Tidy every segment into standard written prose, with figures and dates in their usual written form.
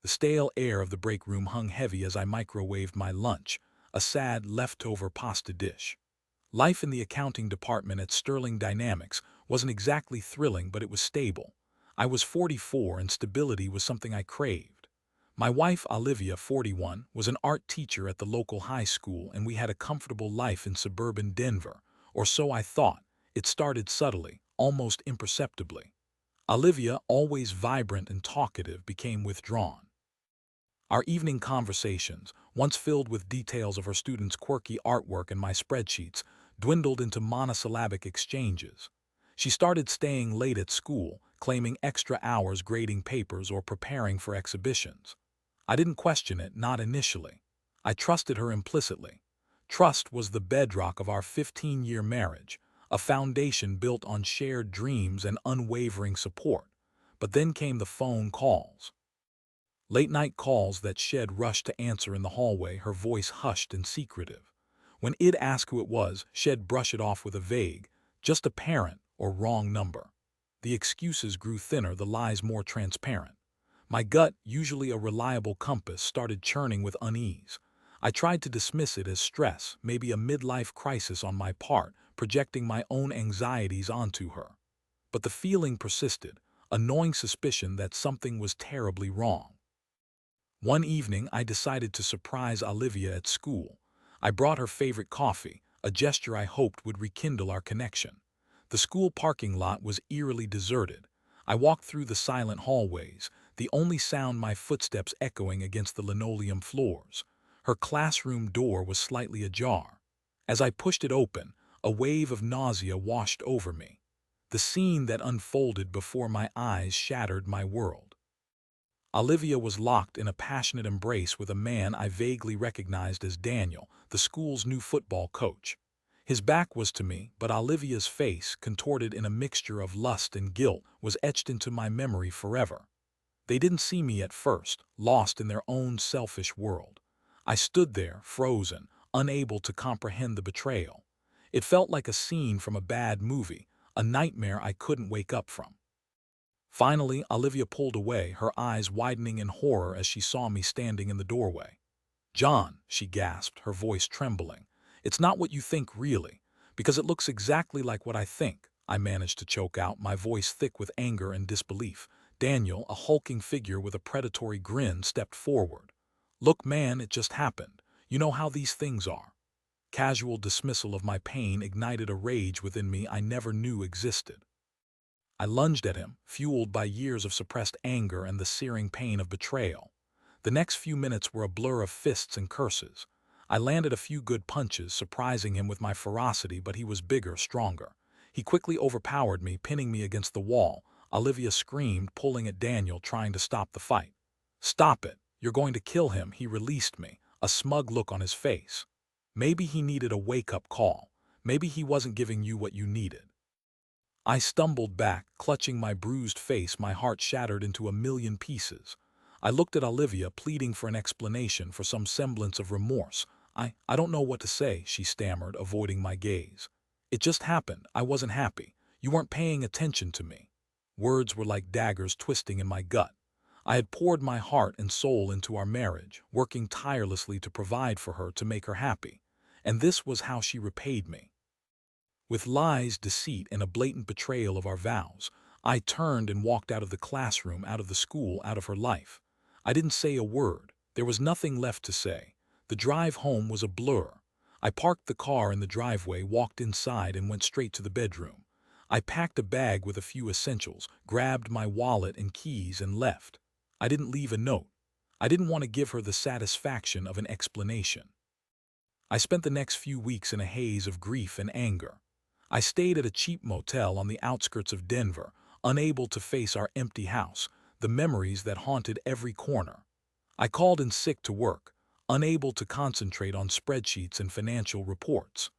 The stale air of the break room hung heavy as I microwaved my lunch, a sad leftover pasta dish. Life in the accounting department at Sterling Dynamics wasn't exactly thrilling, but it was stable. I was 44 and stability was something I craved. My wife, Olivia, 41, was an art teacher at the local high school, and we had a comfortable life in suburban Denver, or so I thought. It started subtly, almost imperceptibly. Olivia, always vibrant and talkative, became withdrawn. Our evening conversations, once filled with details of her students' quirky artwork and my spreadsheets, dwindled into monosyllabic exchanges. She started staying late at school, claiming extra hours grading papers or preparing for exhibitions. I didn't question it, not initially. I trusted her implicitly. Trust was the bedrock of our 15-year marriage, a foundation built on shared dreams and unwavering support. But then came the phone calls. Late-night calls that Shed rushed to answer in the hallway, her voice hushed and secretive. When Id asked who it was, Shed brushed it off with a vague, "just a parent," or "wrong number." The excuses grew thinner, the lies more transparent. My gut, usually a reliable compass, started churning with unease. I tried to dismiss it as stress, maybe a midlife crisis on my part, projecting my own anxieties onto her. But the feeling persisted, a gnawing suspicion that something was terribly wrong. One evening, I decided to surprise Olivia at school. I brought her favorite coffee, a gesture I hoped would rekindle our connection. The school parking lot was eerily deserted. I walked through the silent hallways, the only sound my footsteps echoing against the linoleum floors. Her classroom door was slightly ajar. As I pushed it open, a wave of nausea washed over me. The scene that unfolded before my eyes shattered my world. Olivia was locked in a passionate embrace with a man I vaguely recognized as Daniel, the school's new football coach. His back was to me, but Olivia's face, contorted in a mixture of lust and guilt, was etched into my memory forever. They didn't see me at first, lost in their own selfish world. I stood there, frozen, unable to comprehend the betrayal. It felt like a scene from a bad movie, a nightmare I couldn't wake up from. Finally, Olivia pulled away, her eyes widening in horror as she saw me standing in the doorway. "John," she gasped, her voice trembling. "It's not what you think, really, because it looks exactly like what I think," I managed to choke out, my voice thick with anger and disbelief. Daniel, a hulking figure with a predatory grin, stepped forward. "Look, man, it just happened. You know how these things are." Casual dismissal of my pain ignited a rage within me I never knew existed. I lunged at him, fueled by years of suppressed anger and the searing pain of betrayal. The next few minutes were a blur of fists and curses. I landed a few good punches, surprising him with my ferocity, but he was bigger, stronger. He quickly overpowered me, pinning me against the wall. Olivia screamed, pulling at Daniel, trying to stop the fight. "Stop it! You're going to kill him." He released me, a smug look on his face. "Maybe he needed a wake-up call. Maybe he wasn't giving you what you needed." I stumbled back, clutching my bruised face, my heart shattered into a million pieces. I looked at Olivia, pleading for an explanation, for some semblance of remorse. I don't know what to say," she stammered, avoiding my gaze. "It just happened. I wasn't happy. You weren't paying attention to me." Words were like daggers twisting in my gut. I had poured my heart and soul into our marriage, working tirelessly to provide for her, to make her happy. And this was how she repaid me. With lies, deceit, and a blatant betrayal of our vows, I turned and walked out of the classroom, out of the school, out of her life. I didn't say a word. There was nothing left to say. The drive home was a blur. I parked the car in the driveway, walked inside, and went straight to the bedroom. I packed a bag with a few essentials, grabbed my wallet and keys, and left. I didn't leave a note. I didn't want to give her the satisfaction of an explanation. I spent the next few weeks in a haze of grief and anger. I stayed at a cheap motel on the outskirts of Denver, unable to face our empty house, the memories that haunted every corner. I called in sick to work, unable to concentrate on spreadsheets and financial reports.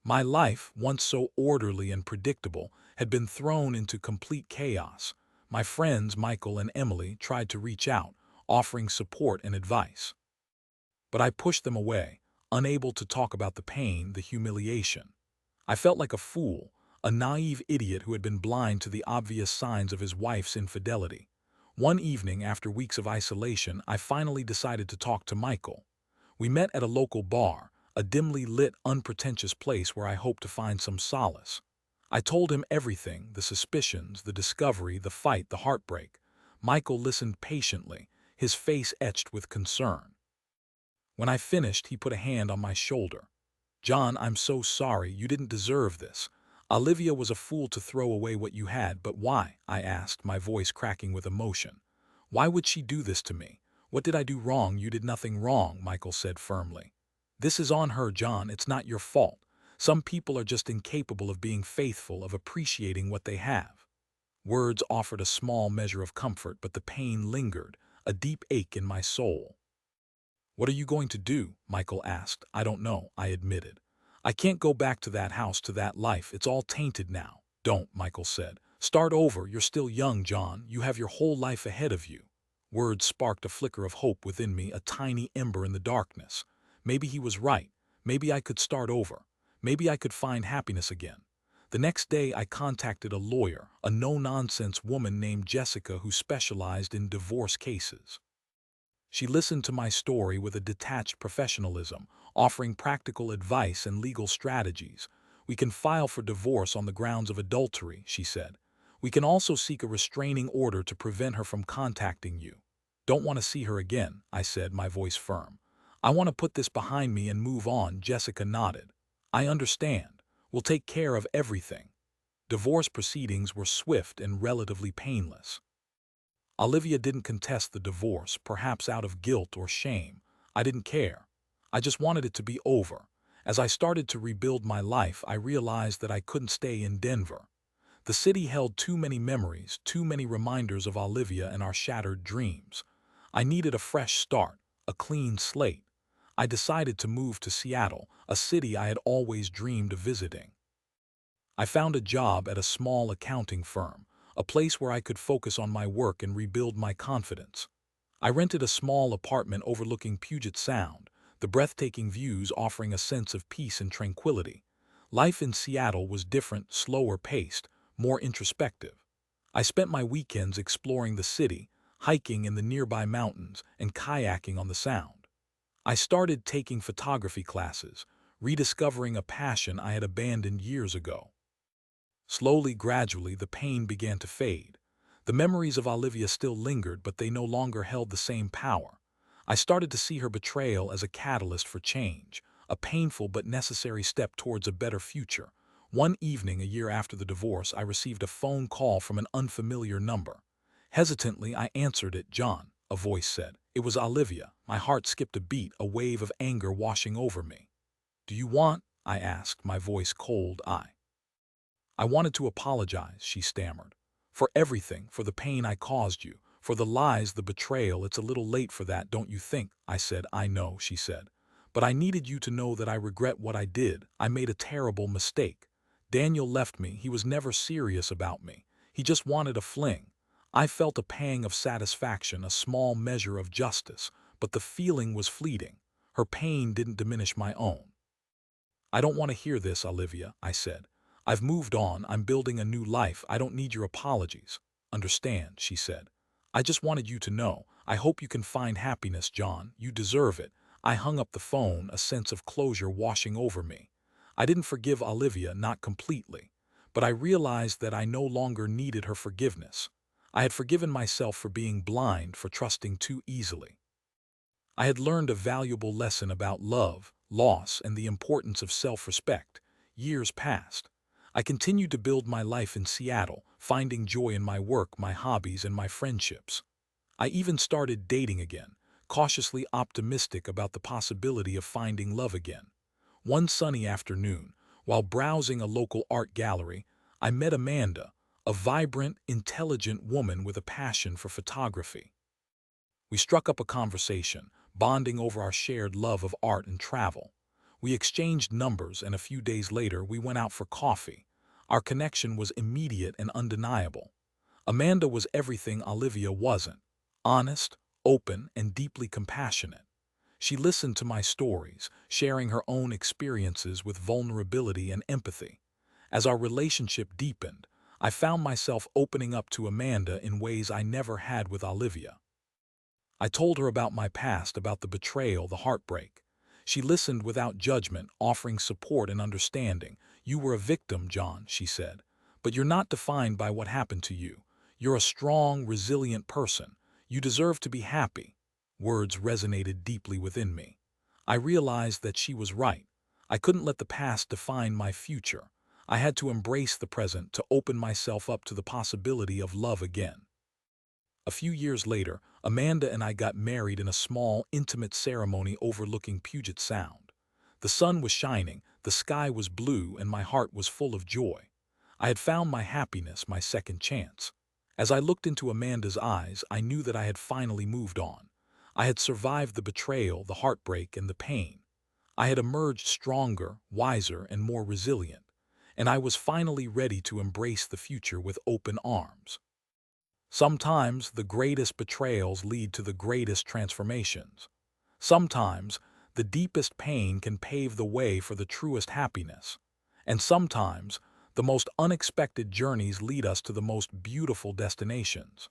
My life, once so orderly and predictable, had been thrown into complete chaos. My friends, Michael and Emily, tried to reach out, offering support and advice. But I pushed them away, unable to talk about the pain, the humiliation. I felt like a fool, a naive idiot who had been blind to the obvious signs of his wife's infidelity. One evening, after weeks of isolation, I finally decided to talk to Michael. We met at a local bar, a dimly lit, unpretentious place where I hoped to find some solace. I told him everything, the suspicions, the discovery, the fight, the heartbreak. Michael listened patiently, his face etched with concern. When I finished, he put a hand on my shoulder. "John, I'm so sorry. You didn't deserve this. Olivia was a fool to throw away what you had, but why?" I asked, my voice cracking with emotion. "Why would she do this to me? What did I do wrong?" "You did nothing wrong," Michael said firmly. "This is on her, John. It's not your fault. Some people are just incapable of being faithful, of appreciating what they have." Words offered a small measure of comfort, but the pain lingered, a deep ache in my soul. "What are you going to do?" Michael asked. "I don't know," I admitted. "I can't go back to that house, to that life. It's all tainted now." "Don't," Michael said. "Start over. You're still young, John. You have your whole life ahead of you." Words sparked a flicker of hope within me, a tiny ember in the darkness. Maybe he was right. Maybe I could start over. Maybe I could find happiness again. The next day, I contacted a lawyer, a no-nonsense woman named Jessica who specialized in divorce cases. She listened to my story with a detached professionalism, offering practical advice and legal strategies. "We can file for divorce on the grounds of adultery," she said. "We can also seek a restraining order to prevent her from contacting you." "Don't want to see her again," I said, my voice firm. "I want to put this behind me and move on." Jessica nodded. "I understand. We'll take care of everything." Divorce proceedings were swift and relatively painless. Olivia didn't contest the divorce, perhaps out of guilt or shame. I didn't care. I just wanted it to be over. As I started to rebuild my life, I realized that I couldn't stay in Denver. The city held too many memories, too many reminders of Olivia and our shattered dreams. I needed a fresh start, a clean slate. I decided to move to Seattle, a city I had always dreamed of visiting. I found a job at a small accounting firm, a place where I could focus on my work and rebuild my confidence. I rented a small apartment overlooking Puget Sound, the breathtaking views offering a sense of peace and tranquility. Life in Seattle was different, slower paced, more introspective. I spent my weekends exploring the city, hiking in the nearby mountains, and kayaking on the Sound. I started taking photography classes, rediscovering a passion I had abandoned years ago. Slowly, gradually, the pain began to fade. The memories of Olivia still lingered, but they no longer held the same power. I started to see her betrayal as a catalyst for change, a painful but necessary step towards a better future. One evening, a year after the divorce, I received a phone call from an unfamiliar number. Hesitantly, I answered it. "John," a voice said. It was Olivia. My heart skipped a beat, a wave of anger washing over me. "Do you want?" I asked, my voice cold. I wanted to apologize," she stammered. "For everything, for the pain I caused you, for the lies, the betrayal. It's a little late for that, don't you think?" I said. "I know," she said. "But I needed you to know that I regret what I did. I made a terrible mistake. Daniel left me. He was never serious about me. He just wanted a fling. I felt a pang of satisfaction, a small measure of justice, but the feeling was fleeting. Her pain didn't diminish my own." "I don't want to hear this, Olivia," I said. "I've moved on. I'm building a new life. I don't need your apologies." "Understand," she said. "I just wanted you to know. I hope you can find happiness, John. You deserve it." I hung up the phone, a sense of closure washing over me. I didn't forgive Olivia, not completely. But I realized that I no longer needed her forgiveness. I had forgiven myself for being blind, for trusting too easily. I had learned a valuable lesson about love, loss, and the importance of self-respect. Years passed. I continued to build my life in Seattle, finding joy in my work, my hobbies, and my friendships. I even started dating again, cautiously optimistic about the possibility of finding love again. One sunny afternoon, while browsing a local art gallery, I met Amanda, a vibrant, intelligent woman with a passion for photography. We struck up a conversation, bonding over our shared love of art and travel. We exchanged numbers, and a few days later we went out for coffee. Our connection was immediate and undeniable. Amanda was everything Olivia wasn't: honest, open, and deeply compassionate. She listened to my stories, sharing her own experiences with vulnerability and empathy. As our relationship deepened, I found myself opening up to Amanda in ways I never had with Olivia. I told her about my past, about the betrayal, the heartbreak. She listened without judgment, offering support and understanding. "You were a victim, John," she said, "but you're not defined by what happened to you. You're a strong, resilient person. You deserve to be happy." Words resonated deeply within me. I realized that she was right. I couldn't let the past define my future. I had to embrace the present, to open myself up to the possibility of love again. A few years later, Amanda and I got married in a small, intimate ceremony overlooking Puget Sound. The sun was shining, the sky was blue, and my heart was full of joy. I had found my happiness, my second chance. As I looked into Amanda's eyes, I knew that I had finally moved on. I had survived the betrayal, the heartbreak, and the pain. I had emerged stronger, wiser, and more resilient, and I was finally ready to embrace the future with open arms. Sometimes the greatest betrayals lead to the greatest transformations. Sometimes the deepest pain can pave the way for the truest happiness. And sometimes the most unexpected journeys lead us to the most beautiful destinations.